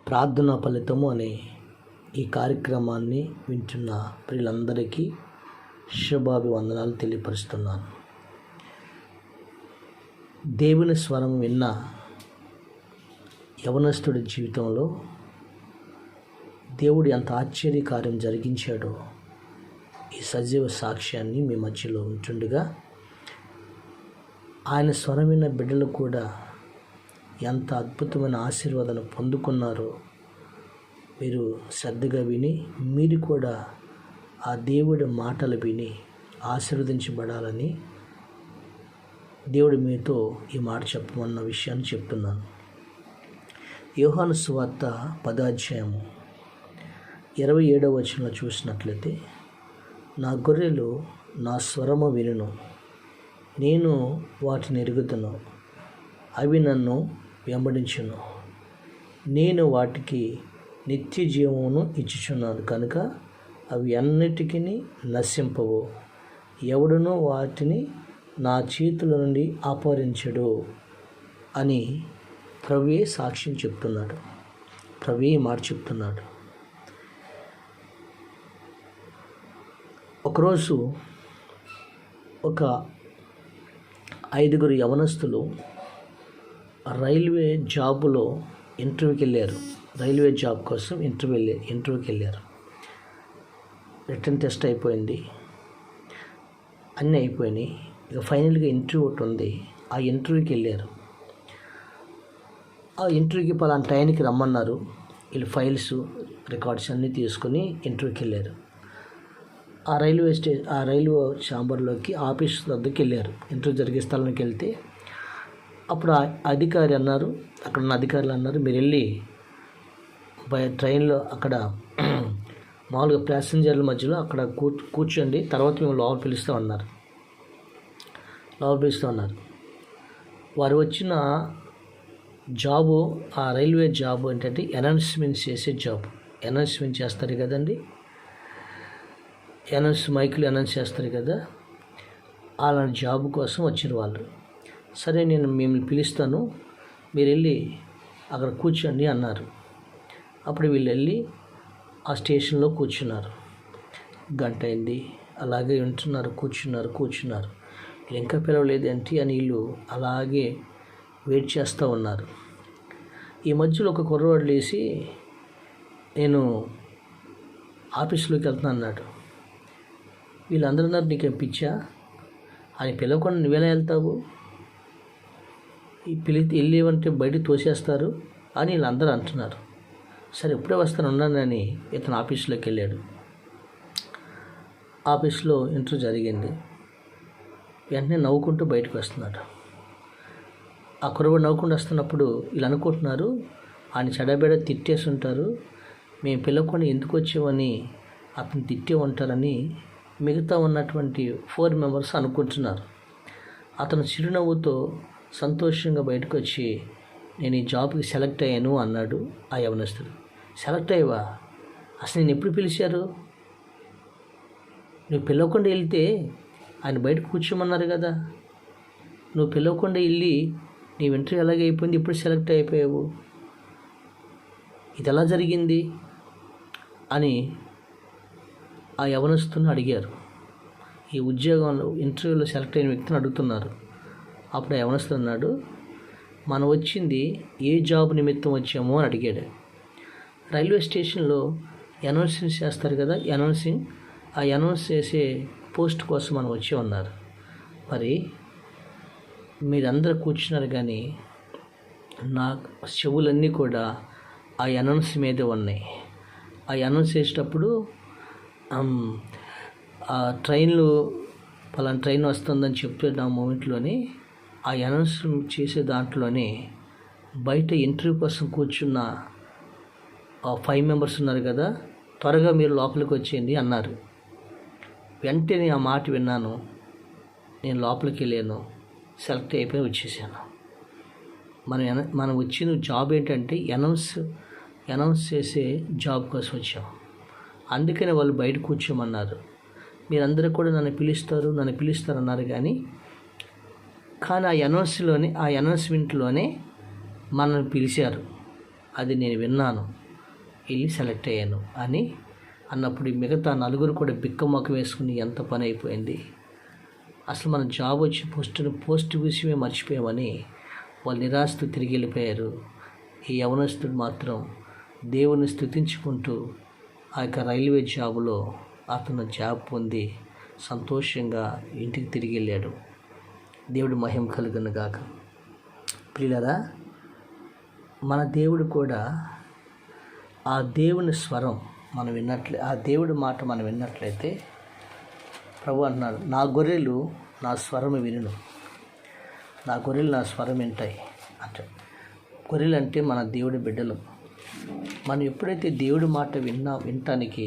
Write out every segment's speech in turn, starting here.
ప్రార్థనా ఫలితము అనే ఈ కార్యక్రమాన్ని వింటున్న ప్రియులందరికీ శుభాభివందనాలు తెలియపరుస్తున్నాను. దేవుని స్వరం విన్న యవనస్తుడి జీవితంలో దేవుడు ఎంత ఆశ్చర్యకార్యం జరిగించాడో ఈ సజీవ సాక్ష్యాన్ని మీ మధ్యలో ఉంటుండగా, ఆయన స్వరం విన్న బిడ్డలు కూడా ఎంత అద్భుతమైన ఆశీర్వాదాలు పొందుకున్నారో మీరు శ్రద్ధగా విని, మీరు కూడా ఆ దేవుడి మాటలు విని ఆశీర్వదించబడాలని దేవుడు మీతో ఈ మాట చెప్పమన్న విషయాన్ని చెప్తున్నాను. యోహాను సువార్త 10వ అధ్యాయము 27వ వచనంలో చూసినట్లయితే, నా గొర్రెలు నా స్వరము వినును, నేను వాటిని ఎరుగుదును, అవి నన్ను వెంబడించును, నేను వాటికి నిత్య జీవమును ఇచ్చుచున్నాను కనుక అవి అన్నిటికీ నశింపవు, ఎవడునూ వాటిని నా చేతుల నుండి అపహరించడు అని ప్రభువే సాక్ష్యం చెప్తున్నాడు. ప్రభువే మాట చెప్తున్నాడు. ఒకరోజు ఒక 5 యవనస్తులు రైల్వే జాబులో ఇంటర్వ్యూకి వెళ్ళారు. రైల్వే జాబ్ కోసం ఇంటర్వ్యూకి వెళ్ళారు. రిటర్న్ టెస్ట్ అయిపోయింది, అన్నీ అయిపోయినాయి. ఇక ఫైనల్గా ఇంటర్వ్యూ ఒకటి ఉంది. ఆ ఇంటర్వ్యూకి వెళ్ళారు. ఆ ఇంటర్వ్యూకి పలానా టైంకి రమ్మన్నారు. వీళ్ళు ఫైల్స్ రికార్డ్స్ అన్నీ తీసుకొని ఇంటర్వ్యూకి వెళ్ళారు. ఆ రైల్వే ఛాంబర్లోకి ఆఫీస్ వద్దకు వెళ్ళారు. ఇంటర్వ్యూ జరిగే స్థలానికి వెళ్తే అప్పుడు అధికారి అన్నారు, అక్కడ ఉన్న అధికారులు అన్నారు, మీరు వెళ్ళి ట్రైన్లో అక్కడ మామూలుగా ప్యాసింజర్ల మధ్యలో అక్కడ కూర్చోండి, తర్వాత మేము లోపల పిలుస్తామన్నారు. వారు వచ్చిన జాబు, ఆ రైల్వే జాబు ఏంటంటే అనౌన్స్మెంట్ చేసే జాబ్. అనౌన్స్మెంట్ చేస్తారు కదండి, మైకులు అనౌన్స్ చేస్తారు కదా, అలాంటి జాబ్ కోసం వచ్చిన వాళ్ళు. సరే, నేను మిమ్మల్ని పిలుస్తాను, మీరు వెళ్ళి అక్కడ కూర్చోండి అన్నారు. అప్పుడు వీళ్ళు వెళ్ళి ఆ స్టేషన్లో కూర్చున్నారు. గంట అయింది, అలాగే వింటున్నారు, కూర్చున్నారు. వీళ్ళు ఇంకా పిలవలేదేంటి అని వీళ్ళు అలాగే వెయిట్ చేస్తూ ఉన్నారు. ఈ మధ్యలో ఒక కుర్రవాడు లేచి, నేను ఆఫీస్లోకి వెళ్తున్నా అన్నాడు. వీళ్ళందరూ అన్నారు, నీకేం పిచ్చా, అని పిలవకుండా నువ్వెలా వెళ్తావు, వెళ్ళేవంటే బయటికి తోసేస్తారు అని వీళ్ళందరూ అంటున్నారు. సరే, ఎప్పుడే వస్తాను ఉన్నానని ఇతను ఆఫీస్లోకి వెళ్ళాడు. ఆఫీస్లో ఇంటర్వ్యూ జరిగింది. వెంటనే నవ్వుకుంటూ బయటకు వస్తున్నాడు. ఆ కుర్రవాడు నవ్వుకుంటూ వస్తున్నప్పుడు వీళ్ళు అనుకుంటున్నారు, ఆయన చెడబెడ తిట్టేసి ఉంటారు, మేము పిలవకుండా ఎందుకు వచ్చామని అతను తిట్టే ఉంటారని మిగతా ఉన్నటువంటి 4 మెంబర్స్ అనుకుంటున్నారు. అతను చిరునవ్వుతో సంతోషంగా బయటకు వచ్చి, నేను ఈ జాబ్కి సెలెక్ట్ అయ్యాను అన్నాడు. ఆ యవనస్తుడు, సెలెక్ట్ అయ్యావా, అసలు నేను ఎప్పుడు పిలిచారు, నువ్వు పిలవకుండా వెళ్తే ఆయన బయట కూర్చోమన్నారు కదా, నువ్వు పిలవకుండా వెళ్ళి నీ ఇంటర్వ్యూ ఎలాగ అయిపోయింది, ఇప్పుడు సెలెక్ట్ అయిపోయావు, ఇది ఎలా జరిగింది అని ఆ యవనస్తుని అడిగారు. ఈ ఉద్యోగంలో ఇంటర్వ్యూలో సెలెక్ట్ అయిన వ్యక్తిని అడుగుతున్నారు. అప్పుడు ఆ యవనస్తుడు అన్నాడు, మనం వచ్చింది ఏ జాబ్ నిమిత్తం వచ్చామో అని అడిగాడు. రైల్వే స్టేషన్లో అనౌన్సింగ్ చేస్తారు కదా, ఆ అనౌన్స్ చేసే పోస్ట్ కోసం మనం వచ్చి ఉన్నారు. మరి మీరందరూ కూర్చున్నారు కానీ నా చెవులన్నీ కూడా ఆ అనౌన్స్ మీదే ఉన్నాయి. ఆ అనౌన్స్ చేసేటప్పుడు ఆ పలానా ట్రైన్ వస్తుందని చెప్పిన ఆ మూమెంట్లోనే, ఆ అనౌన్స్ చేసే దాంట్లోనే బయట ఇంటర్వ్యూ కోసం కూర్చున్న 5 మెంబర్స్ ఉన్నారు కదా, త్వరగా మీరు లోపలికి వచ్చేయండి అన్నారు. వెంటనే ఆ మాట విన్నాను, నేను లోపలికి వెళ్ళాను, సెలెక్ట్ అయిపోయి వచ్చేసాను. మనం వచ్చిన జాబ్ ఏంటంటే అనౌన్స్ చేసే జాబ్ కోసం వచ్చాం. అందుకనే వాళ్ళు బయట కూర్చోమన్నారు. మీరందరూ కూడా నన్ను పిలుస్తారు అన్నారు. కానీ ఆ అనౌన్స్మెంట్లోనే మనల్ని పిలిచారు. అది నేను విన్నాను, వెళ్ళి సెలెక్ట్ అయ్యాను అని అన్నప్పుడు మిగతా నలుగురు కూడా బిక్కమొక్క వేసుకుని ఎంత పని అయిపోయింది. అసలు మన జాబ్ వచ్చి పోస్ట్ విషయమే మర్చిపోయామని వాళ్ళు నిరాశతో తిరిగి వెళ్ళిపోయారు. ఈ యవనస్తుడు మాత్రం దేవుని స్తుతించుకుంటూ ఆ యొక్క రైల్వే జాబులో అతను జాబ్ పొంది సంతోషంగా ఇంటికి తిరిగి వెళ్ళాడు. దేవుడి మహిమ కలుగును గాక. ప్రియులారా, మన దేవుడు కూడా ఆ దేవుని స్వరం మనం ఆ దేవుడి మాట మనం విన్నట్లయితే ప్రభు అన్నాడు, నా గొర్రెలు నా స్వరం వినును, నా గొర్రెలు నా స్వరం వింటాయి అంటే. గొర్రెలు అంటే మన దేవుడి బిడ్డలు. మనం ఎప్పుడైతే దేవుడి మాట వినటానికి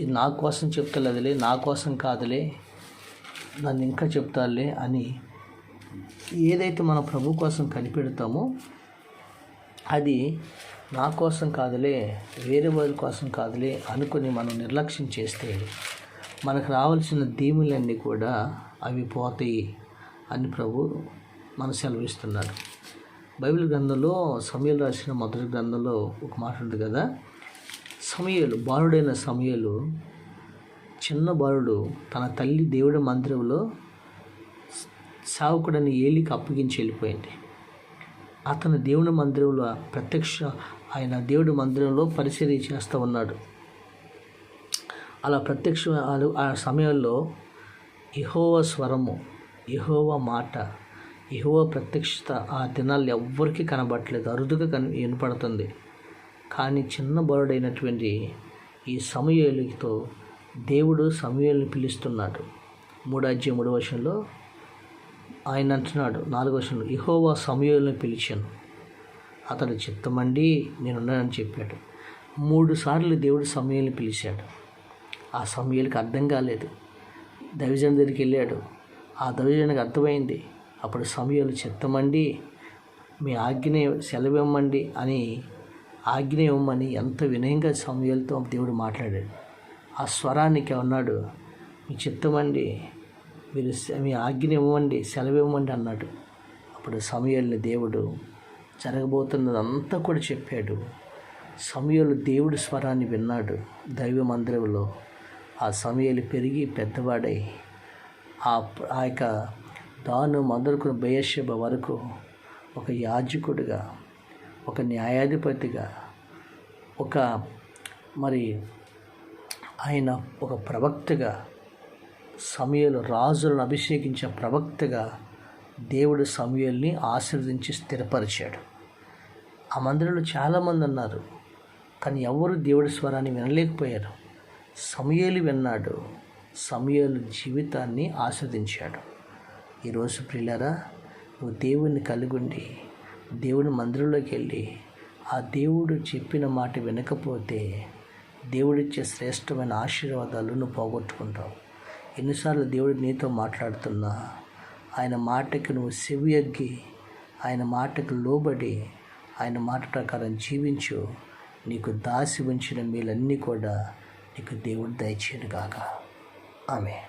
ఇది నా కోసం చెప్తలేదులే, నా కోసం కాదులే, నన్ను ఇంకా చెప్తాలే అని ఏదైతే మన ప్రభు కోసం కనిపెడతామో అది నా కోసం కాదులే, వేరే వాళ్ళ కోసం కాదులే అనుకుని మనం నిర్లక్ష్యం చేస్తే మనకు రావాల్సిన దీవులన్నీ కూడా అవి పోతాయి అని ప్రభు మన సెలవిస్తున్నాడు. బైబిల్ గ్రంథంలో సమూయేలు రాసిన మొదటి గ్రంథంలో ఒక మాట ఉంది కదా, సమూయేలు బాలుడైన సమూయేలు, చిన్న బాలుడు తన తల్లి దేవుడి మందిరంలో సేవకుడని ఏలికి అప్పగించి వెళ్ళిపోయింది. అతను దేవుడి మందిరంలో ఆయన దేవుడి మందిరంలో పరిచర్య చేస్తూ ఉన్నాడు. అలా ఆ సమయంలో యెహోవా స్వరము, యెహోవా మాట, యెహోవా ప్రత్యక్షత ఆ దినాల్లో ఎవ్వరికీ కనబడట్లేదు, అరుదుగా వినపడుతుంది. కానీ చిన్న బాలుడైనటువంటి ఈ సమూయేలుతో దేవుడు సమూయేలుని పిలుస్తున్నాడు. 3:3 ఆయన అంటున్నాడు, 4 యెహోవా సమూయేలుని పిలిచాను, అతడు చిత్తమండి నేనున్నానని చెప్పాడు. 3 సార్లు దేవుడు సమూయేలుని పిలిచాడు. ఆ సమూయేలుకి అర్థం కాలేదు. దైవజనుడి దగ్గరికి వెళ్ళాడు. ఆ దైవజనుడికి అర్థమైంది. అప్పుడు సమూయేలు చిత్తమండి మీ ఆజ్ఞ సెలవివ్వమండి అని ఆజ్ఞ ఇవ్వమని ఎంత వినయంగా సమూయేలుతో దేవుడు మాట్లాడాడు. ఆ స్వరానికి అన్నాడు, మీ చిత్తమండి, మీరు మీ ఆజ్ఞ ఇవ్వమండి, సెలవివ్వమండి అన్నాడు. అప్పుడు సమూయేలుని దేవుడు జరగబోతున్నదంతా కూడా చెప్పాడు. సమూయేలు దేవుడి స్వరాన్ని విన్నాడు దైవ మందిరంలో. ఆ సమూయేలు పెరిగి పెద్దవాడై ఆ యొక్క దాను మొదలుకుని బెయేర్షెబా వరకు ఒక యాజకుడిగా, ఒక న్యాయాధిపతిగా, ఆయన ఒక ప్రవక్తగా, సమూయేలు రాజులను అభిషేకించే ప్రవక్తగా దేవుడు సమూయేలుని ఆశీర్వదించి స్థిరపరిచాడు. ఆ మందిరంలో చాలామంది ఉన్నారు, కానీ ఎవరు దేవుడి స్వరాన్ని వినలేకపోయారు. సమూయేలు విన్నాడు, సమూయేలు జీవితాన్ని ఆస్వాదించాడు. ఈరోజు ప్రియులారా, నువ్వు దేవుణ్ణి కలిగుండి దేవుని మందిరంలోకి వెళ్ళి ఆ దేవుడు చెప్పిన మాట వినకపోతే దేవుడిచ్చే శ్రేష్టమైన ఆశీర్వాదాలు నువ్వు పోగొట్టుకుంటావు. ఎన్నిసార్లు దేవుడు నీతో మాట్లాడుతున్నా ఆయన మాటకి నువ్వు చెవియొగ్గి ఆయన మాటకు లోబడి ఆయన మాట ప్రకారం జీవించు. నీకు దాసి ఉంచిన మేలన్నీ కూడా నీకు దేవుడు దయచేయను గాక. ఆమేన్.